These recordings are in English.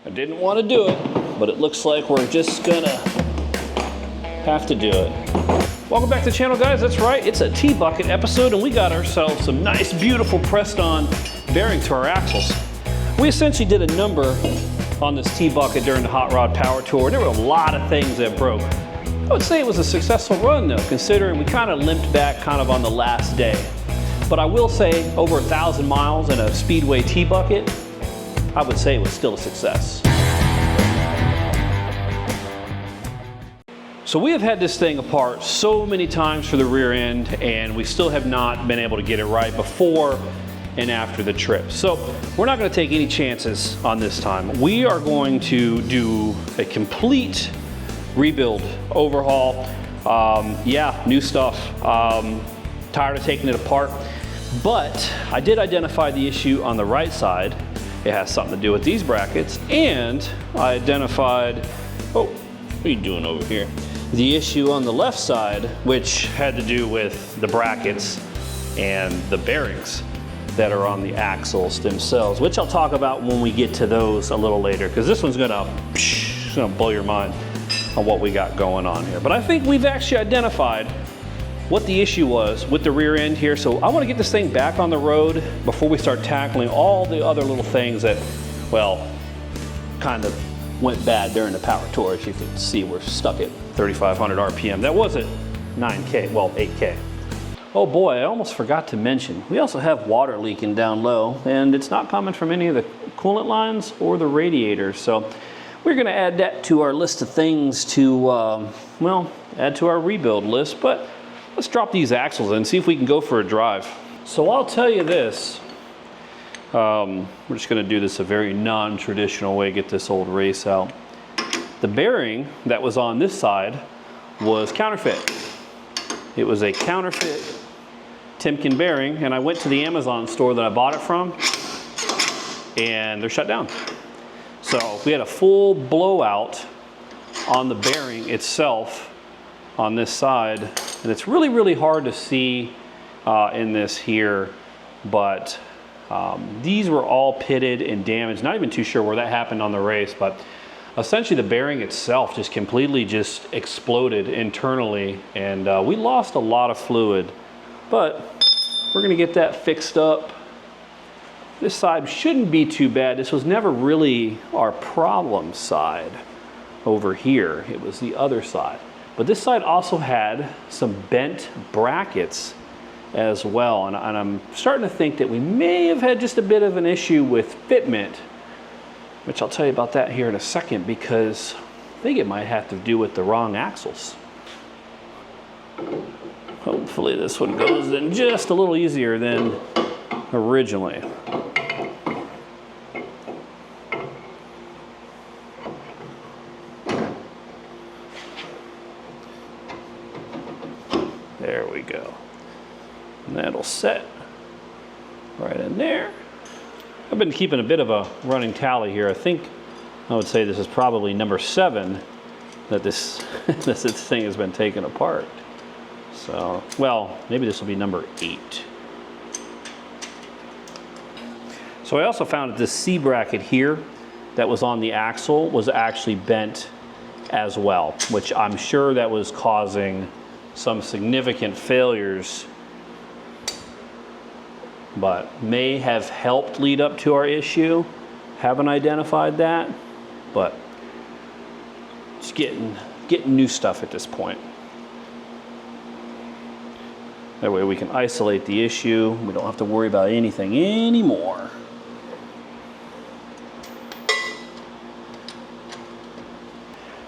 I didn't want to do it, but it looks like we're just gonna have to do it. Welcome back to the channel, guys. That's right, it's a T-bucket episode, and we got ourselves some nice, beautiful pressed-on bearings to our axles. We essentially did a number on this T-bucket during the Hot Rod Power Tour. There were a lot of things that broke. I would say it was a successful run, though, considering we kind of limped back kind of on the last day. But I will say, over 1,000 miles in a Speedway T-bucket, I would say it was still a success. So we have had this thing apart so many times for the rear end, and we still have not been able to get it right before and after the trip. So we're not going to take any chances on this time. We are going to do a complete rebuild, overhaul. Yeah, new stuff. Tired of taking it apart. But I did identify the issue on the right side. It has something to do with these brackets. And I identified, oh, what are you doing over here? The issue on the left side, which had to do with the brackets and the bearings that are on the axles themselves, which I'll talk about when we get to those a little later, because this one's gonna blow your mind on what we got going on here. But I think we've actually identified what the issue was with the rear end here. So I want to get this thing back on the road before we start tackling all the other little things that, well, kind of went bad during the power tour. As you can see, we're stuck at 3,500 RPM. That wasn't 9K, well, 8K. Oh boy, I almost forgot to mention, we also have water leaking down low, and it's not coming from any of the coolant lines or the radiators. So we're going to add that to our list of things to, well, add to our rebuild list. But let's drop these axles in and see if we can go for a drive. So I'll tell you this, we're just going to do this a very non-traditional way, get this old race out. The bearing that was on this side was counterfeit. It was a counterfeit Timken bearing, and I went to the Amazon store that I bought it from, and they're shut down. So we had a full blowout on the bearing itself on this side, and it's really, really hard to see in this here, but these were all pitted and damaged. Not even too sure where that happened on the race, but essentially the bearing itself just completely just exploded internally, and we lost a lot of fluid, but we're gonna get that fixed up. This side shouldn't be too bad. This was never really our problem side over here. It was the other side. But this side also had some bent brackets as well. And I'm starting to think that we may have had just a bit of an issue with fitment, which I'll tell you about that here in a second, because I think it might have to do with the wrong axles. Hopefully this one goes in just a little easier than originally. There we go. And that'll set right in there. I've been keeping a bit of a running tally here. I think I would say this is probably number 7 that this thing has been taken apart. So, well, maybe this will be number 8. So I also found that this C bracket here that was on the axle was actually bent as well, which I'm sure that was causing some significant failures, but may have helped lead up to our issue. Haven't identified that, but it's getting new stuff at this point. That way we can isolate the issue. We don't have to worry about anything anymore.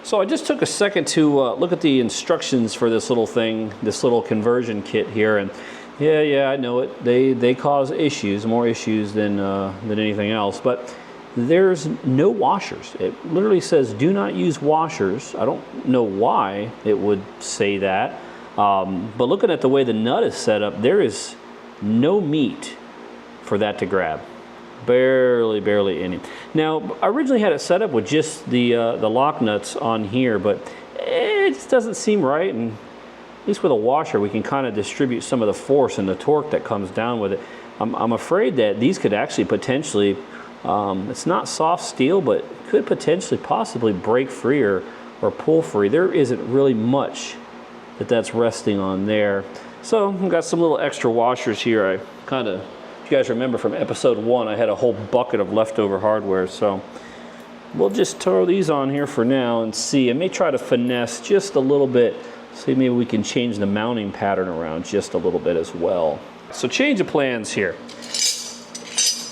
So I just took a second to look at the instructions for this little thing, this little conversion kit here, and yeah, I know it. They cause issues, more issues than anything else. But there's no washers. It literally says do not use washers. I don't know why it would say that. But looking at the way the nut is set up, there is no meat for that to grab. Barely any. Now, I originally had it set up with just the lock nuts on here, but it just doesn't seem right. And at least with a washer, we can kind of distribute some of the force and the torque that comes down with it. I'm afraid that these could actually potentially, it's not soft steel, but could potentially possibly break free or pull free. There isn't really much that's resting on there. So I've got some little extra washers here. I kind of, if you guys remember from episode 1, I had a whole bucket of leftover hardware. So we'll just throw these on here for now and see. I may try to finesse just a little bit. See, maybe we can change the mounting pattern around just a little bit as well. So change of plans here.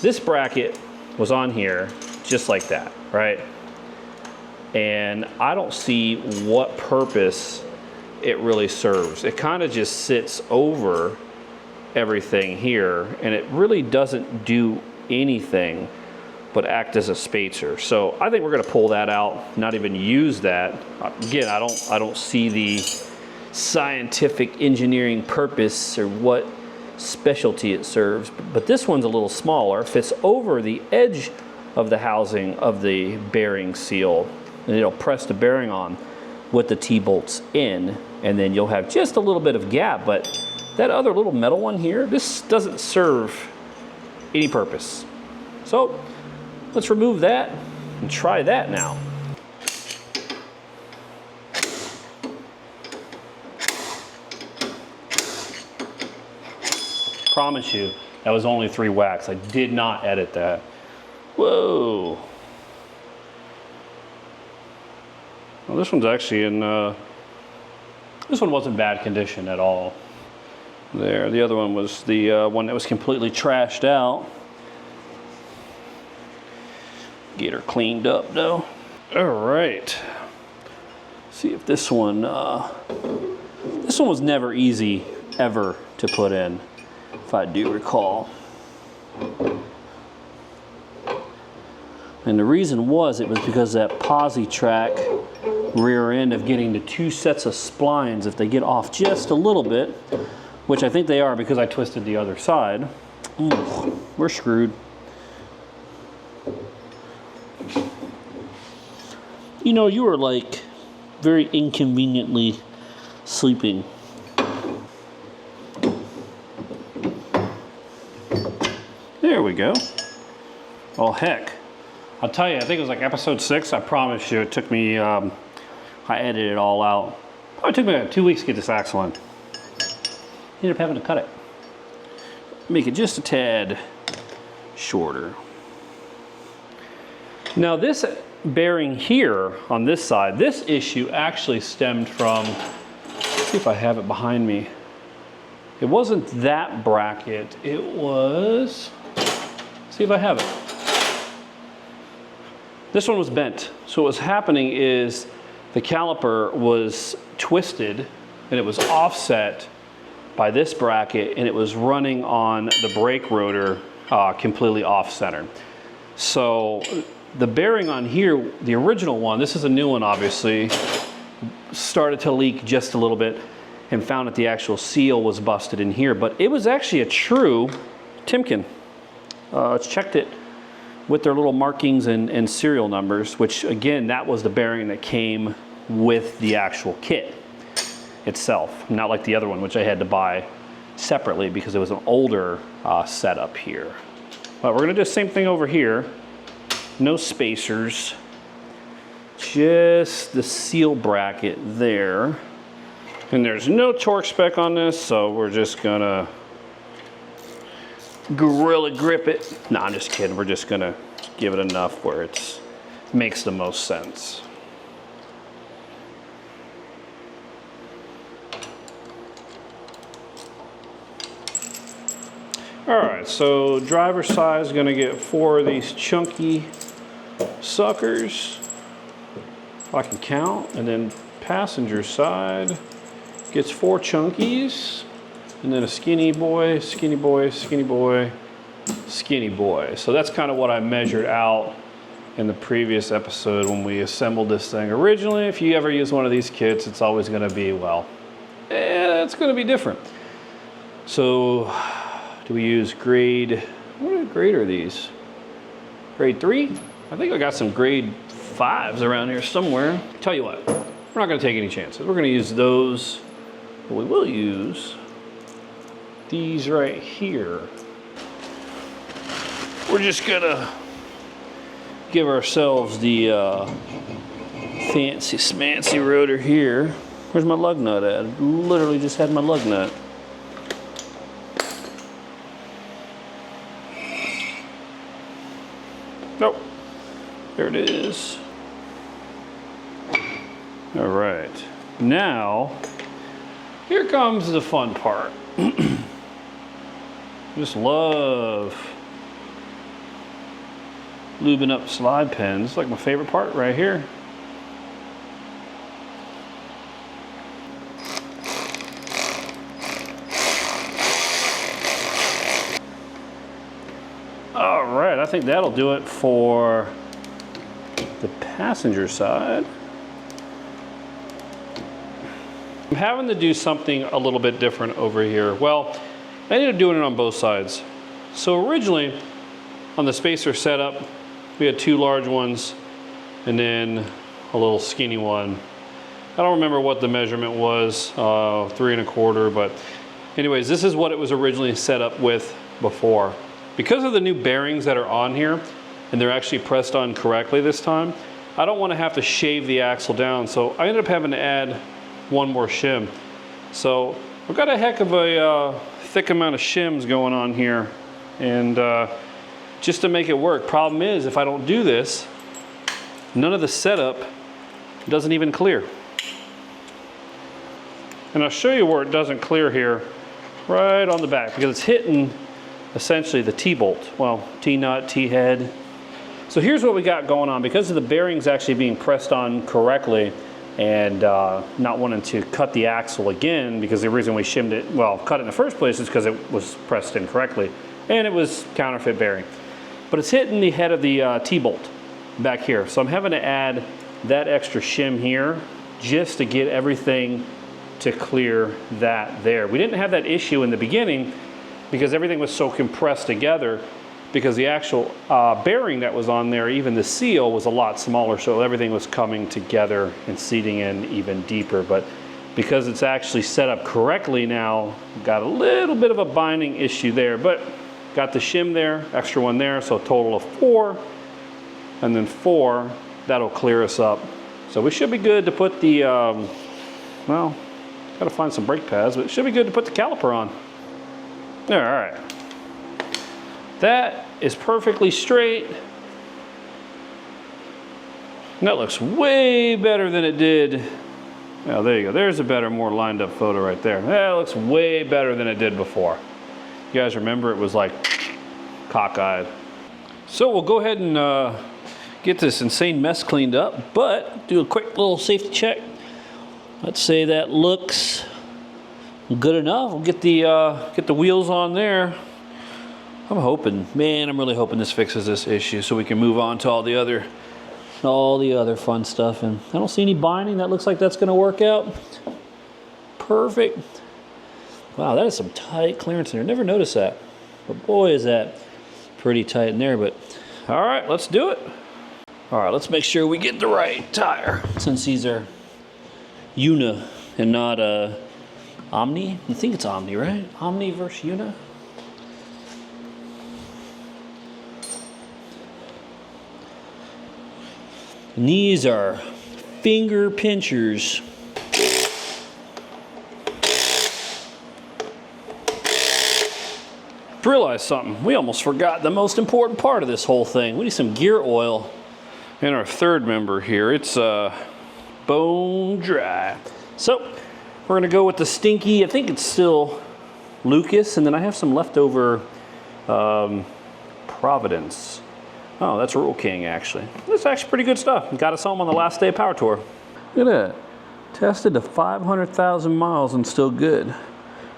This bracket was on here just like that, right? And I don't see what purpose it really serves. It kind of just sits over everything here, and it really doesn't do anything but act as a spacer. So I think we're gonna pull that out, not even use that. Again, I don't see the scientific engineering purpose or what specialty it serves, but this one's a little smaller, fits over the edge of the housing of the bearing seal, and it'll press the bearing on with the T-bolts in, and then you'll have just a little bit of gap. But that other little metal one here, this doesn't serve any purpose. So let's remove that and try that now. Promise you, that was only 3 whacks. I did not edit that. Whoa. Well, this one's actually in, this one wasn't bad condition at all. There, the other one was the one that was completely trashed out. Get her cleaned up though. All right. See if this one was never easy ever to put in, if I do recall. And the reason was, it was because that posi track rear end of getting the 2 sets of splines, if they get off just a little bit, which I think they are because I twisted the other side, we're screwed. You know, you were like very inconveniently sleeping. There we go. Oh heck. I'll tell you, I think it was like episode 6. I promise you, it took me, I edited it all out. It took me like 2 weeks to get this axle in. Ended up having to cut it. Make it just a tad shorter. Now this bearing here on this side, this issue actually stemmed from, let's see if I have it behind me. It wasn't that bracket, it was, let's see if I have it. This one was bent. So what was happening is the caliper was twisted and it was offset by this bracket, and it was running on the brake rotor completely off center. So the bearing on here, the original one, this is a new one obviously, started to leak just a little bit and found that the actual seal was busted in here, but it was actually a true Timken. Checked it with their little markings and serial numbers, which again, that was the bearing that came with the actual kit itself, not like the other one, which I had to buy separately because it was an older setup here. But we're gonna do the same thing over here. No spacers, just the seal bracket there. And there's no torque spec on this, so we're just gonna Gorilla Grip it. No, I'm just kidding. We're just gonna give it enough where it makes the most sense. All right, so driver side is gonna get 4 of these chunky suckers, if I can count, and then passenger side gets 4 chunkies, and then a skinny boy, skinny boy, skinny boy, skinny boy. So that's kind of what I measured out in the previous episode when we assembled this thing originally. If you ever use one of these kits, it's always gonna be, well, it's gonna be different. So do we use grade, what grade are these? Grade 3? I think I got some grade 5s around here somewhere. Tell you what, we're not gonna take any chances. We're gonna use those, but we will use these right here. We're just gonna give ourselves the fancy smancy rotor here. Where's my lug nut at? I literally just had my lug nut. Nope. There it is. All right. Now, here comes the fun part. Just love lubing up slide pins. It's like my favorite part right here. All right, I think that'll do it for the passenger side. I'm having to do something a little bit different over here. Well, I ended up doing it on both sides. So originally, on the spacer setup, we had two large ones and then a little skinny one. I don't remember what the measurement was, 3 1/4, but anyways, this is what it was originally set up with before. Because of the new bearings that are on here, and they're actually pressed on correctly this time, I don't want to have to shave the axle down, so I ended up having to add one more shim. So we've got a heck of a thick amount of shims going on here, and just to make it work. Problem is, if I don't do this, none of the setup doesn't even clear. And I'll show you where it doesn't clear here, right on the back, because it's hitting essentially the T-bolt. Well, T-nut, T-head. So here's what we got going on. Because of the bearings actually being pressed on correctly and not wanting to cut the axle again, because the reason we shimmed it, well, cut it in the first place is because it was pressed in correctly and it was counterfeit bearing. But it's hitting the head of the T-bolt back here. So I'm having to add that extra shim here just to get everything to clear that there. We didn't have that issue in the beginning because everything was so compressed together, because the actual bearing that was on there, even the seal, was a lot smaller, so everything was coming together and seating in even deeper. But because it's actually set up correctly now, got a little bit of a binding issue there, but got the shim there, extra one there, so a total of 4, and then 4, that'll clear us up. So we should be good to put the, well, gotta find some brake pads, but it should be good to put the caliper on. All right. That is perfectly straight. And that looks way better than it did. Oh, there you go. There's a better, more lined up photo right there. That looks way better than it did before. You guys remember it was like cockeyed. So we'll go ahead and get this insane mess cleaned up, but do a quick little safety check. Let's say that looks good enough. We'll get the wheels on there. I'm hoping, man, I'm really hoping this fixes this issue so we can move on to all the other fun stuff. And I don't see any binding. That looks like that's going to work out perfect. Wow, that is some tight clearance in there. Never noticed that. But boy, is that pretty tight in there. But all right, let's do it. All right, let's make sure we get the right tire, since these are Una and not Omni. I think it's Omni, right? Omni versus Una. And these are finger pinchers. Realized something. We almost forgot the most important part of this whole thing. We need some gear oil in our third member here. It's bone dry. So we're gonna go with the stinky, I think it's still Lucas, and then I have some leftover Providence. Oh, that's Rural King, actually. That's actually pretty good stuff. Got us home on the last day of Power Tour. Look at that. Tested to 500,000 miles and still good.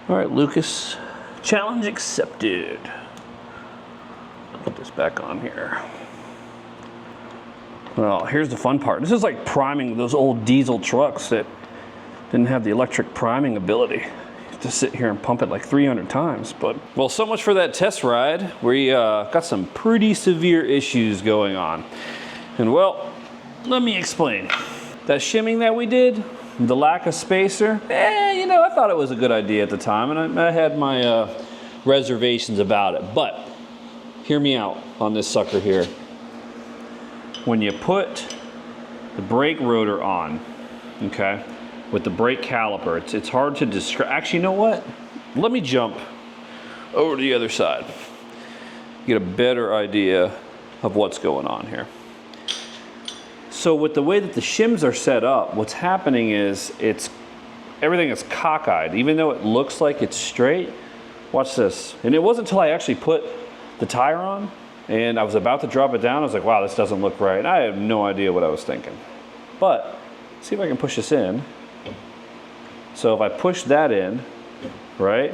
All right, Lucas. Challenge accepted. Put this back on here. Well, here's the fun part. This is like priming those old diesel trucks that didn't have the electric priming ability. You have to sit here and pump it like 300 times. But well, so much for that test ride. We got some pretty severe issues going on. And well, let me explain. That shimming that we did, the lack of spacer, you know, I thought it was a good idea at the time, and I had my reservations about it. But hear me out on this sucker here. when you put the brake rotor on, okay, with the brake caliper, it's hard to describe. Actually, you know what? Let me jump over to the other side. Get a better idea of what's going on here. So with the way that the shims are set up, what's happening is everything is cockeyed. Even though it looks like it's straight, watch this. And it wasn't until I actually put the tire on and I was about to drop it down, I was like, wow, this doesn't look right. I have no idea what I was thinking. But see if I can push this in. So if I push that in, right,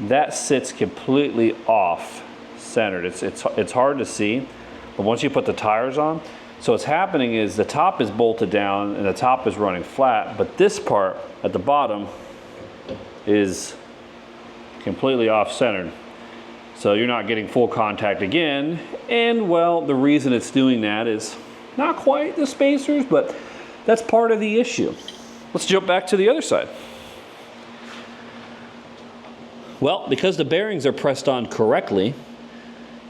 that sits completely off centered. It's hard to see, but once you put the tires on, so what's happening is the top is bolted down and the top is running flat, but this part at the bottom is completely off centered. So you're not getting full contact again. And well, the reason it's doing that is not quite the spacers, but that's part of the issue. Let's jump back to the other side. Well, because the bearings are pressed on correctly,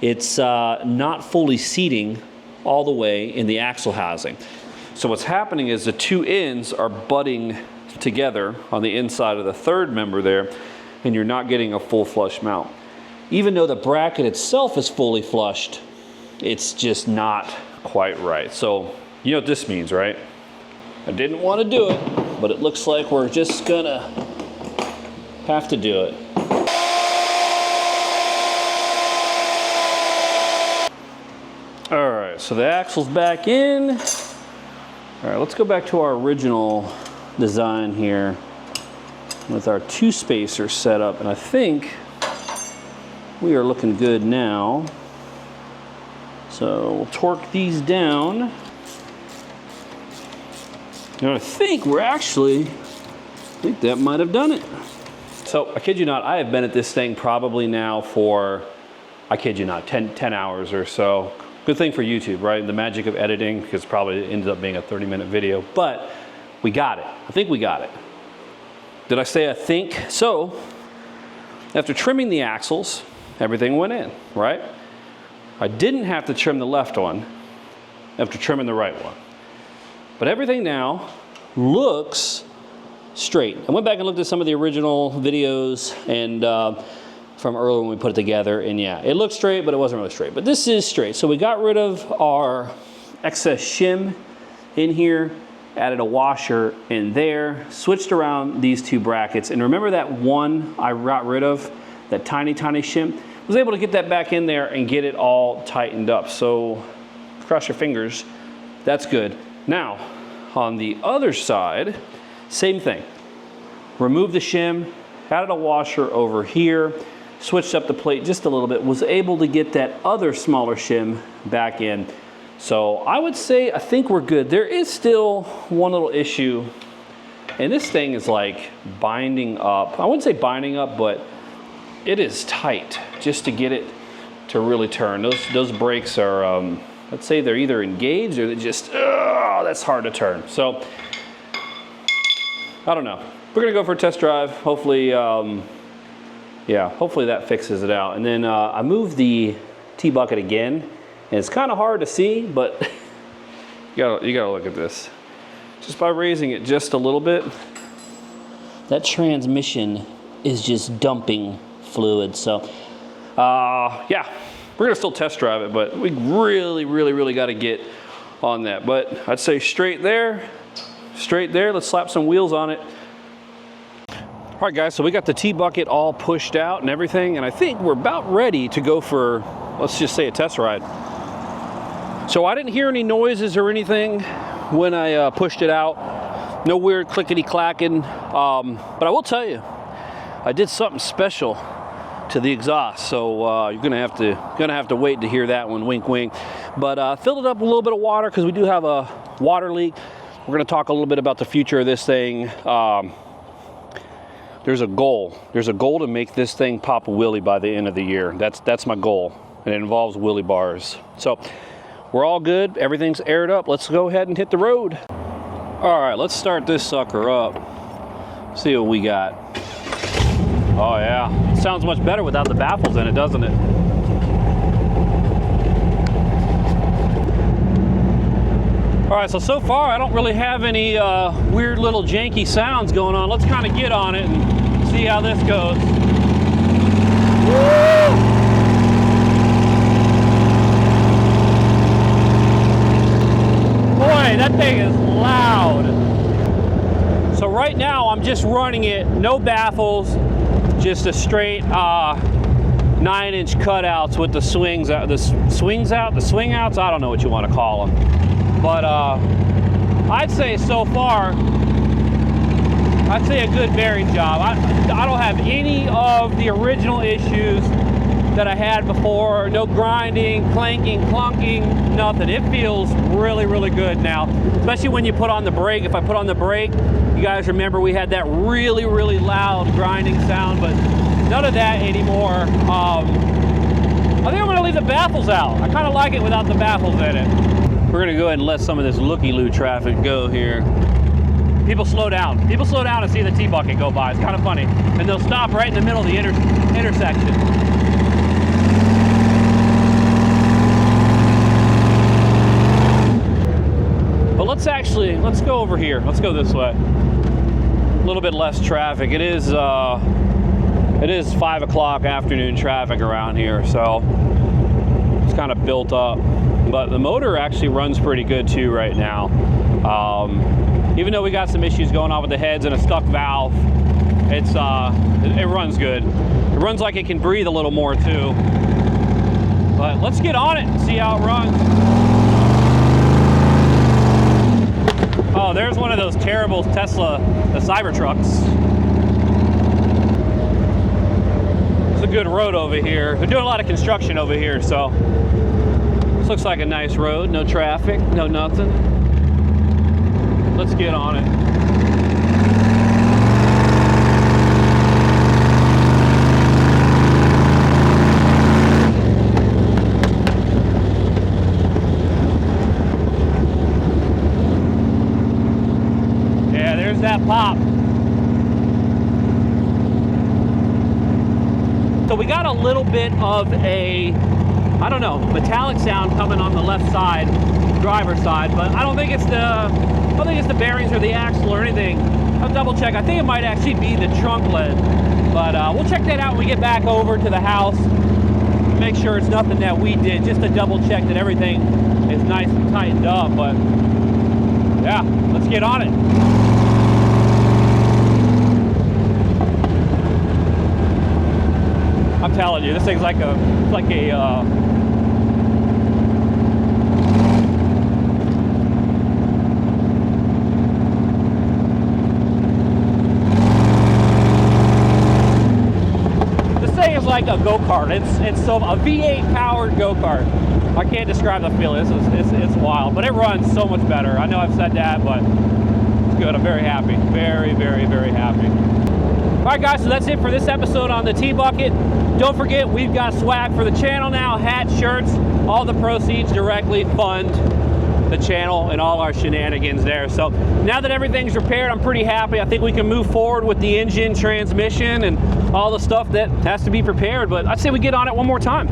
it's not fully seating all the way in the axle housing. So what's happening is the two ends are butting together on the inside of the third member there, and you're not getting a full flush mount. Even though the bracket itself is fully flushed, it's just not quite right. So you know what this means, right? I didn't want to do it, but it looks like we're just gonna have to do it. All right, so the axle's back in. All right, let's go back to our original design here with our two spacers set up, and I think we are looking good now. So we'll torque these down. And I think that might have done it. So I kid you not, I have been at this thing probably now for, I kid you not, 10 hours or so. Good thing for YouTube, right? The magic of editing, because probably ended up being a 30-minute video, but we got it. I think we got it. Did I say I think? So after trimming the axles, everything went in, right? I didn't have to trim the left one after trimming the right one. But everything now looks straight. I went back and looked at some of the original videos and from earlier when we put it together, and yeah, it looked straight, but it wasn't really straight. But this is straight. So we got rid of our excess shim in here, added a washer in there, switched around these two brackets. And remember that one I got rid of, that tiny shim? Was able to get that back in there and get it all tightened up. So cross your fingers, that's good. Now, on the other side, same thing. Remove the shim, added a washer over here, switched up the plate just a little bit, was able to get that other smaller shim back in. So I would say, I think we're good. There is still one little issue, and this thing is like binding up. I wouldn't say binding up, but it is tight just to get it to really turn. Those brakes are, let's say they're either engaged or they're just, that's hard to turn. So, I don't know. We're gonna go for a test drive. Hopefully, yeah, hopefully that fixes it out. And then I moved the T-bucket again, and it's kind of hard to see, but you gotta look at this. Just by raising it just a little bit, that transmission is just dumping fluid. So, yeah, we're gonna still test drive it, but we really got to get on that. But I'd say straight there. Let's slap some wheels on it. All right, guys, so we got the T-bucket all pushed out and everything, and I think we're about ready to go for, let's just say, a test ride. So I didn't hear any noises or anything when I pushed it out. No weird clickety-clacking, but I will tell you, I did something special to the exhaust, so you're gonna have to wait to hear that one. Wink, wink. But filled it up with a little bit of water because we do have a water leak. We're gonna talk a little bit about the future of this thing. There's a goal. There's a goal to make this thing pop a wheelie by the end of the year. That's my goal, and it involves wheelie bars. So we're all good. Everything's aired up. Let's go ahead and hit the road. All right, let's start this sucker up. See what we got. Oh yeah, it sounds much better without the baffles in it, doesn't it? All right, so far I don't really have any weird little janky sounds going on. Let's kind of get on it and see how this goes. Woo! Boy, that thing is loud. So right now I'm just running it, no baffles, just a straight 9-inch cutouts with the swings out, the swing outs. I don't know what you want to call them, but I'd say so far, I'd say a good bearing job. I don't have any of the original issues that I had before. No grinding, clanking, clunking, nothing. It feels really, really good now, especially when you put on the brake. If I put on the brake, you guys remember we had that really, really loud grinding sound, but none of that anymore. I think I'm gonna leave the baffles out. I kind of like it without the baffles in it. We're gonna go ahead and let some of this looky-loo traffic go here. People slow down. People slow down and see the T-bucket go by. It's kind of funny. And they'll stop right in the middle of the intersection. But let's go over here. Let's go this way. A little bit less traffic. It is 5 o'clock afternoon traffic around here, so it's kind of built up. But the motor actually runs pretty good too right now. Even though we got some issues going on with the heads and a stuck valve, it runs good. It runs like it can breathe a little more too. But let's get on it and see how it runs. Oh, there's one of those terrible Tesla, the Cybertrucks. It's a good road over here. They're doing a lot of construction over here, so this looks like a nice road. No traffic, no nothing. Let's get on it. Yeah, there's that pop. So we got a little bit of a, I don't know, metallic sound coming on the left side, driver's side, but I don't think it's the bearings or the axle or anything. I'll double check. I think it might actually be the trunk lid, but we'll check that out when we get back over to the house. Make sure it's nothing that we did, just to double check that everything is nice and tightened up. But yeah, let's get on it. I'm telling you, this thing's like a like a go-kart. It's a V8 powered go-kart. I can't describe the feeling. It's wild, but it runs so much better. I know I've said that, but it's good. I'm very happy. Very, very, very happy. All right, guys, so that's it for this episode on the T-Bucket. Don't forget, we've got swag for the channel now, hats, shirts. All the proceeds directly fund the channel and all our shenanigans there. So now that everything's repaired, I'm pretty happy. I think we can move forward with the engine, transmission, and all the stuff that has to be prepared. But I'd say we get on it one more time.